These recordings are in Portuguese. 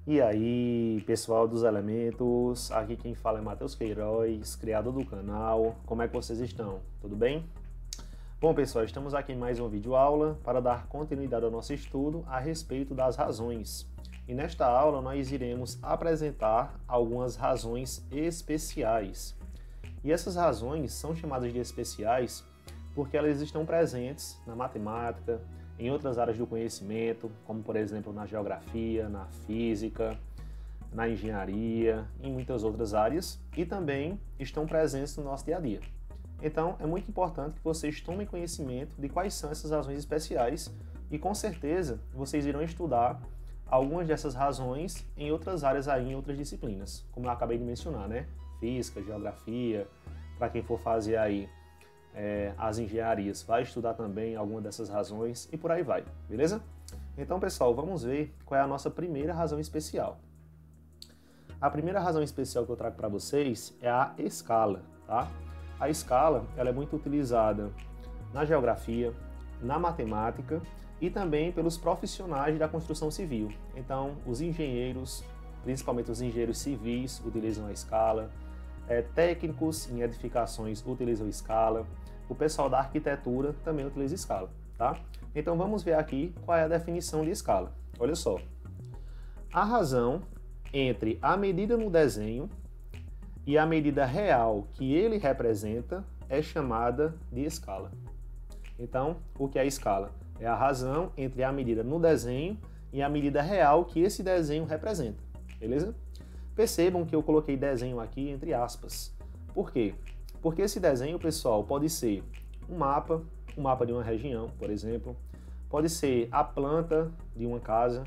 E aí, pessoal dos elementos, aqui quem fala é Matheus Queiroz, criador do canal. Como é que vocês estão? Tudo bem? Bom, pessoal, estamos aqui em mais uma videoaula para dar continuidade ao nosso estudo a respeito das razões. E nesta aula nós iremos apresentar algumas razões especiais. E essas razões são chamadas de especiais porque elas estão presentes na matemática, em outras áreas do conhecimento, como por exemplo na geografia, na física, na engenharia, em muitas outras áreas, e também estão presentes no nosso dia a dia. Então é muito importante que vocês tomem conhecimento de quais são essas razões especiais e com certeza vocês irão estudar algumas dessas razões em outras áreas aí, em outras disciplinas, como eu acabei de mencionar, né? Física, geografia, para quem for fazer aí as engenharias, vai estudar também alguma dessas razões e por aí vai, beleza? Então, pessoal, vamos ver qual é a nossa primeira razão especial. A primeira razão especial que eu trago para vocês é a escala, tá? A escala, ela é muito utilizada na geografia, na matemática e também pelos profissionais da construção civil. Então, os engenheiros, principalmente os engenheiros civis, utilizam a escala. Técnicos em edificações utilizam escala, o pessoal da arquitetura também utiliza escala, tá? Então vamos ver aqui qual é a definição de escala. Olha só, a razão entre a medida no desenho e a medida real que ele representa é chamada de escala. Então, o que é a escala? É a razão entre a medida no desenho e a medida real que esse desenho representa, beleza? Percebam que eu coloquei desenho aqui entre aspas. Por quê? Porque esse desenho, pessoal, pode ser um mapa de uma região, por exemplo, pode ser a planta de uma casa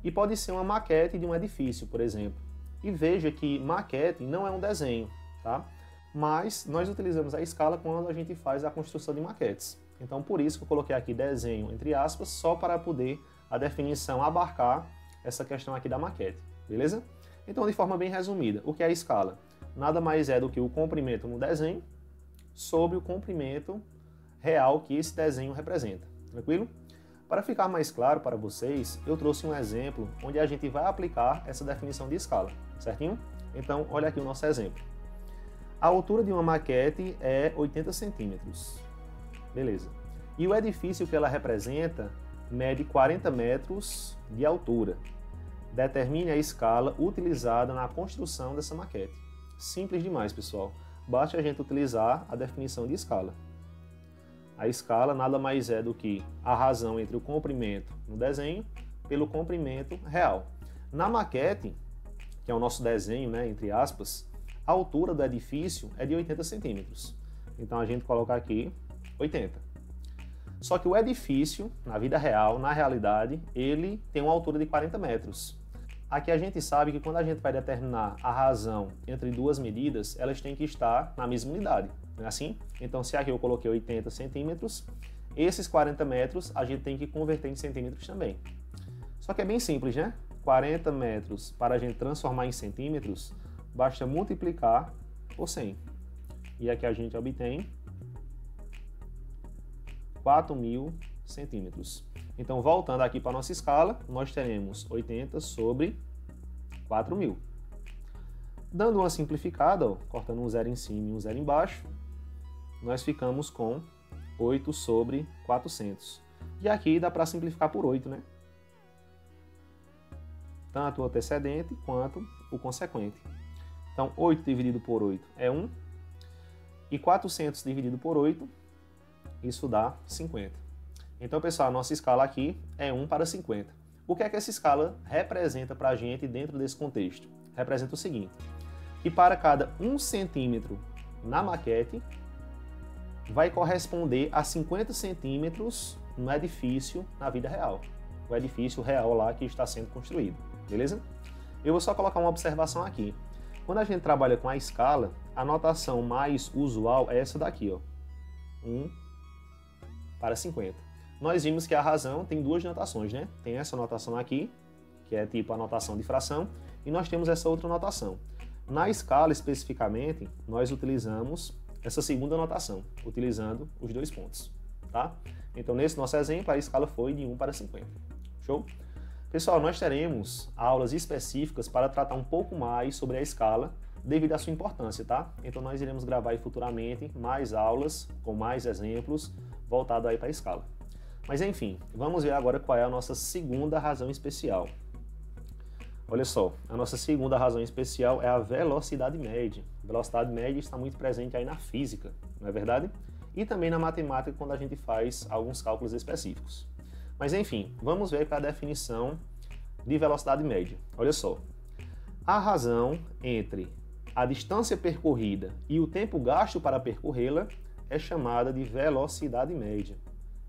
e pode ser uma maquete de um edifício, por exemplo. E veja que maquete não é um desenho, tá? Mas nós utilizamos a escala quando a gente faz a construção de maquetes. Então, por isso que eu coloquei aqui desenho entre aspas, só para poder a definição abarcar essa questão aqui da maquete, beleza? Então, de forma bem resumida, o que é a escala? Nada mais é do que o comprimento no desenho sobre o comprimento real que esse desenho representa. Tranquilo? Para ficar mais claro para vocês, eu trouxe um exemplo onde a gente vai aplicar essa definição de escala, certinho? Então, olha aqui o nosso exemplo. A altura de uma maquete é 80 centímetros. Beleza. E o edifício que ela representa mede 40 metros de altura. Determine a escala utilizada na construção dessa maquete. Simples demais, pessoal. Basta a gente utilizar a definição de escala. A escala nada mais é do que a razão entre o comprimento no desenho pelo comprimento real. Na maquete, que é o nosso desenho, né, entre aspas, a altura do edifício é de 80 centímetros. Então a gente coloca aqui 80. Só que o edifício, na vida real, na realidade, ele tem uma altura de 40 metros. Aqui a gente sabe que quando a gente vai determinar a razão entre duas medidas, elas têm que estar na mesma unidade, não é assim? Então, se aqui eu coloquei 80 centímetros, esses 40 metros a gente tem que converter em centímetros também. Só que é bem simples, né? 40 metros, para a gente transformar em centímetros, basta multiplicar por 100. E aqui a gente obtém 4.000 centímetros. Então, voltando aqui para a nossa escala, nós teremos 80 sobre 4.000. Dando uma simplificada, ó, cortando um zero em cima e um zero embaixo, nós ficamos com 8 sobre 400. E aqui dá para simplificar por 8, né? Tanto o antecedente quanto o consequente. Então, 8 dividido por 8 é 1. E 400 dividido por 8, isso dá 50. Então, pessoal, a nossa escala aqui é 1 para 50. O que é que essa escala representa para a gente dentro desse contexto? Representa o seguinte, que para cada 1 centímetro na maquete, vai corresponder a 50 centímetros no edifício na vida real. O edifício real lá que está sendo construído, beleza? Eu vou só colocar uma observação aqui. Quando a gente trabalha com a escala, a notação mais usual é essa daqui, ó. 1 para 50. Nós vimos que a razão tem duas notações, né? Tem essa notação aqui, que é tipo a notação de fração, e nós temos essa outra notação. Na escala, especificamente, nós utilizamos essa segunda notação, utilizando os dois pontos, tá? Então, nesse nosso exemplo, a escala foi de 1 para 50. Show? Pessoal, nós teremos aulas específicas para tratar um pouco mais sobre a escala, devido à sua importância, tá? Então nós iremos gravar aí futuramente mais aulas, com mais exemplos, voltado aí para a escala. Mas enfim, vamos ver agora qual é a nossa segunda razão especial. Olha só, a nossa segunda razão especial é a velocidade média. A velocidade média está muito presente aí na física, não é verdade? E também na matemática, quando a gente faz alguns cálculos específicos. Mas enfim, vamos ver qual é a definição de velocidade média. Olha só, a razão entre a distância percorrida e o tempo gasto para percorrê-la é chamada de velocidade média.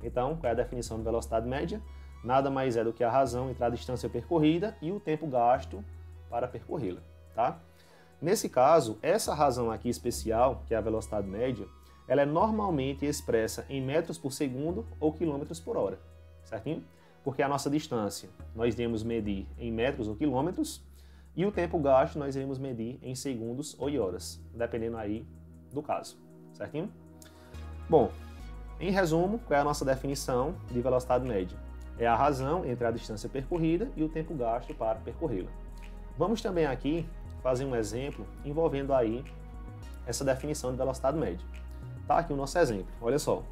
Então, qual é a definição de velocidade média? Nada mais é do que a razão entre a distância percorrida e o tempo gasto para percorrê-la, tá? Nesse caso, essa razão aqui especial, que é a velocidade média, ela é normalmente expressa em metros por segundo ou quilômetros por hora, certinho? Porque a nossa distância nós iremos medir em metros ou quilômetros e o tempo gasto nós iremos medir em segundos ou em horas, dependendo aí do caso, certinho? Bom, em resumo, qual é a nossa definição de velocidade média? É a razão entre a distância percorrida e o tempo gasto para percorrê-la. Vamos também aqui fazer um exemplo envolvendo aí essa definição de velocidade média. Tá aqui o nosso exemplo, olha só.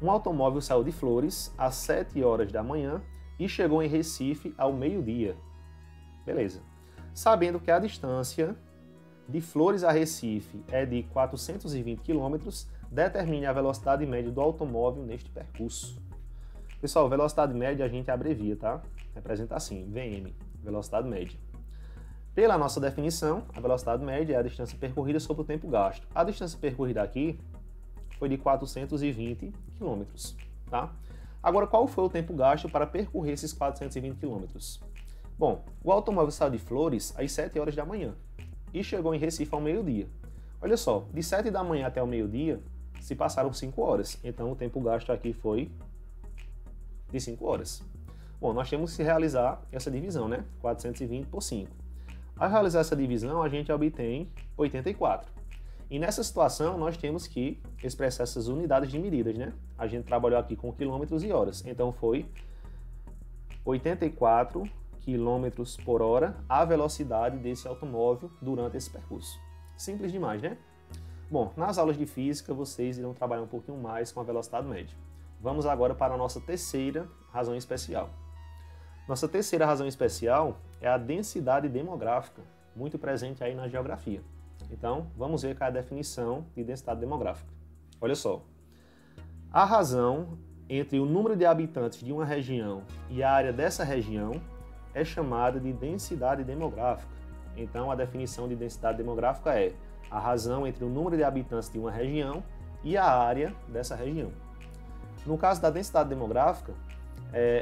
Um automóvel saiu de Flores às 7 horas da manhã e chegou em Recife ao meio-dia. Beleza. Sabendo que a distância de Flores a Recife é de 420 km, determine a velocidade média do automóvel neste percurso. Pessoal, velocidade média a gente abrevia, tá? Representa assim, VM, velocidade média. Pela nossa definição, a velocidade média é a distância percorrida sobre o tempo gasto. A distância percorrida aqui foi de 420 km, tá? Agora, qual foi o tempo gasto para percorrer esses 420 km? Bom, o automóvel saiu de Flores às 7 horas da manhã e chegou em Recife ao meio-dia. Olha só, de 7 da manhã até o meio-dia se passaram 5 horas, então o tempo gasto aqui foi de 5 horas. Bom, nós temos que realizar essa divisão, né? 420 por 5. Ao realizar essa divisão, a gente obtém 84. E nessa situação, nós temos que expressar essas unidades de medidas, né? A gente trabalhou aqui com quilômetros e horas, então foi 84 km por hora a velocidade desse automóvel durante esse percurso. Simples demais, né? Bom, nas aulas de física, vocês irão trabalhar um pouquinho mais com a velocidade média. Vamos agora para a nossa terceira razão especial. Nossa terceira razão especial é a densidade demográfica, muito presente aí na geografia. Então, vamos ver qual é a definição de densidade demográfica. Olha só, a razão entre o número de habitantes de uma região e a área dessa região é chamada de densidade demográfica. Então, a definição de densidade demográfica é a razão entre o número de habitantes de uma região e a área dessa região. No caso da densidade demográfica,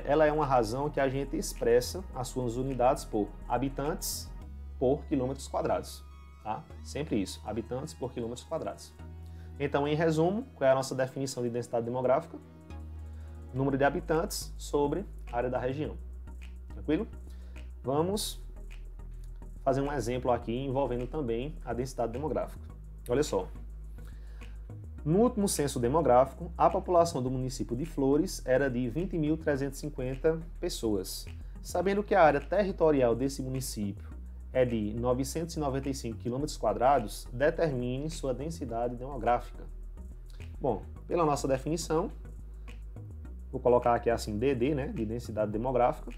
ela é uma razão que a gente expressa as suas unidades por habitantes por quilômetros quadrados. Tá? Sempre isso, habitantes por quilômetros quadrados. Então, em resumo, qual é a nossa definição de densidade demográfica? Número de habitantes sobre área da região. Tranquilo? Vamos fazer um exemplo aqui envolvendo também a densidade demográfica. Olha só. No último censo demográfico, a população do município de Flores era de 20.350 pessoas. Sabendo que a área territorial desse município é de 995 km², determine sua densidade demográfica. Bom, pela nossa definição, vou colocar aqui assim DD, né, de densidade demográfica,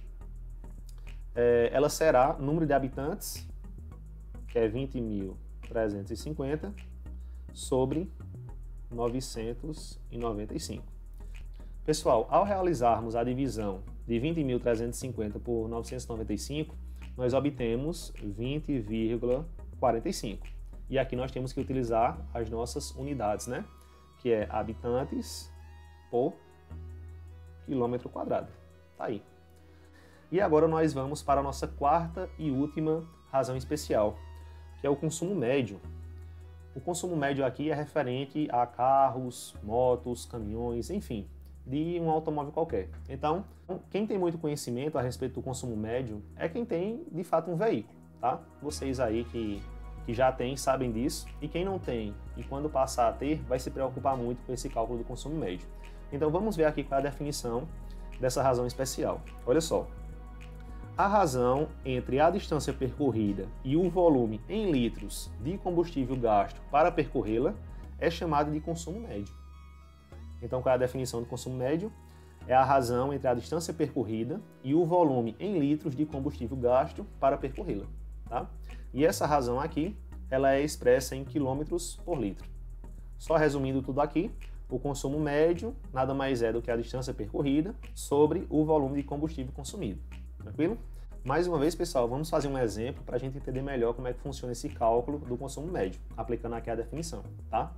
ela será número de habitantes, que é 20.350, sobre 995. Pessoal, ao realizarmos a divisão de 20.350 por 995, nós obtemos 20,45. E aqui nós temos que utilizar as nossas unidades, né? Que é habitantes por quilômetro quadrado. Tá aí. E agora nós vamos para a nossa quarta e última razão especial, que é o consumo médio. O consumo médio aqui é referente a carros, motos, caminhões, enfim, de um automóvel qualquer. Então, quem tem muito conhecimento a respeito do consumo médio é quem tem, de fato, um veículo, tá? Vocês aí que já têm, sabem disso, e quem não tem, e quando passar a ter, vai se preocupar muito com esse cálculo do consumo médio. Então, vamos ver aqui qual é a definição dessa razão especial. Olha só. A razão entre a distância percorrida e o volume em litros de combustível gasto para percorrê-la é chamada de consumo médio. Então, qual é a definição do consumo médio? É a razão entre a distância percorrida e o volume em litros de combustível gasto para percorrê-la. Tá? E essa razão aqui, ela é expressa em quilômetros por litro. Só resumindo tudo aqui, o consumo médio nada mais é do que a distância percorrida sobre o volume de combustível consumido. Tranquilo? Mais uma vez, pessoal, vamos fazer um exemplo para a gente entender melhor como é que funciona esse cálculo do consumo médio, aplicando aqui a definição, tá?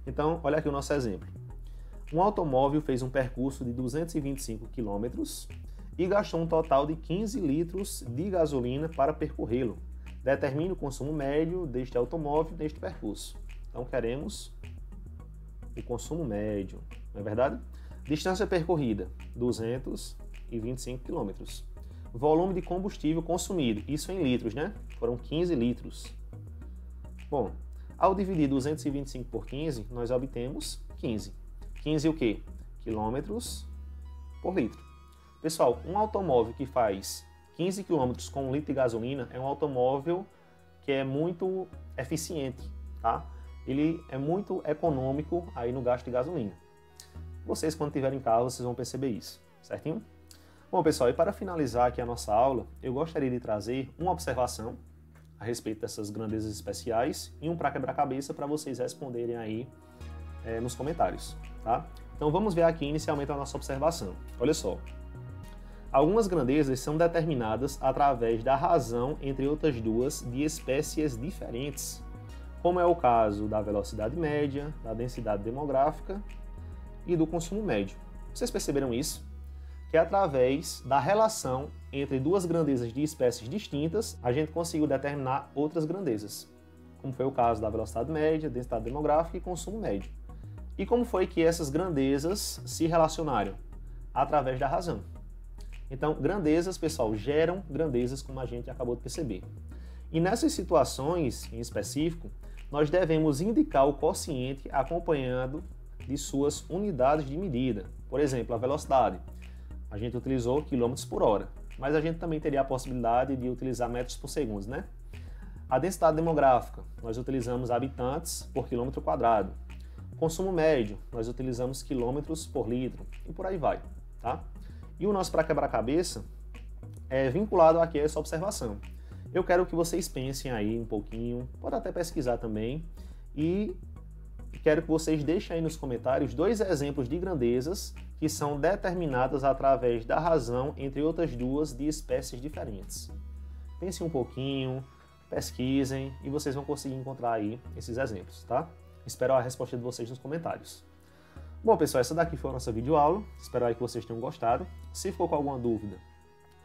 Então, olha aqui o nosso exemplo. Um automóvel fez um percurso de 225 km e gastou um total de 15 litros de gasolina para percorrê-lo. Determine o consumo médio deste automóvel neste percurso. Então, queremos o consumo médio, não é verdade? Distância percorrida, 225 km. Volume de combustível consumido, isso em litros, né? Foram 15 litros. Bom, ao dividir 225 por 15, nós obtemos 15. 15 o quê? Quilômetros por litro. Pessoal, um automóvel que faz 15 km com 1 litro de gasolina é um automóvel que é muito eficiente, tá? Ele é muito econômico aí no gasto de gasolina. Vocês, quando tiverem carro, vocês vão perceber isso, certinho? Bom, pessoal, e para finalizar aqui a nossa aula, eu gostaria de trazer uma observação a respeito dessas grandezas especiais e um para quebra-cabeça para vocês responderem aí nos comentários, tá? Então vamos ver aqui inicialmente a nossa observação. Olha só. Algumas grandezas são determinadas através da razão entre outras duas de espécies diferentes, como é o caso da velocidade média, da densidade demográfica e do consumo médio. Vocês perceberam isso? Que através da relação entre duas grandezas de espécies distintas, a gente conseguiu determinar outras grandezas, como foi o caso da velocidade média, densidade demográfica e consumo médio. E como foi que essas grandezas se relacionaram? Através da razão. Então, grandezas, pessoal, geram grandezas, como a gente acabou de perceber. E nessas situações, em específico, nós devemos indicar o quociente acompanhado de suas unidades de medida. Por exemplo, a velocidade. A gente utilizou quilômetros por hora, mas a gente também teria a possibilidade de utilizar metros por segundo, né? A densidade demográfica, nós utilizamos habitantes por quilômetro quadrado. Consumo médio, nós utilizamos quilômetros por litro e por aí vai, tá? E o nosso para quebra-cabeça é vinculado aqui a essa observação. Eu quero que vocês pensem aí um pouquinho, pode até pesquisar também, e quero que vocês deixem aí nos comentários 2 exemplos de grandezas que são determinadas através da razão entre outras duas de espécies diferentes. Pensem um pouquinho, pesquisem e vocês vão conseguir encontrar aí esses exemplos, tá? Espero a resposta de vocês nos comentários. Bom, pessoal, essa daqui foi a nossa videoaula. Espero aí que vocês tenham gostado. Se ficou com alguma dúvida,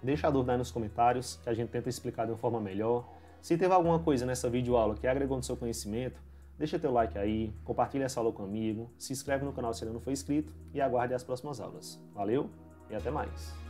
deixa a dúvida aí nos comentários, que a gente tenta explicar de uma forma melhor. Se teve alguma coisa nessa videoaula que agregou no seu conhecimento, deixa teu like aí, compartilha essa aula com um amigo, se inscreve no canal se ainda não for inscrito e aguarde as próximas aulas. Valeu e até mais!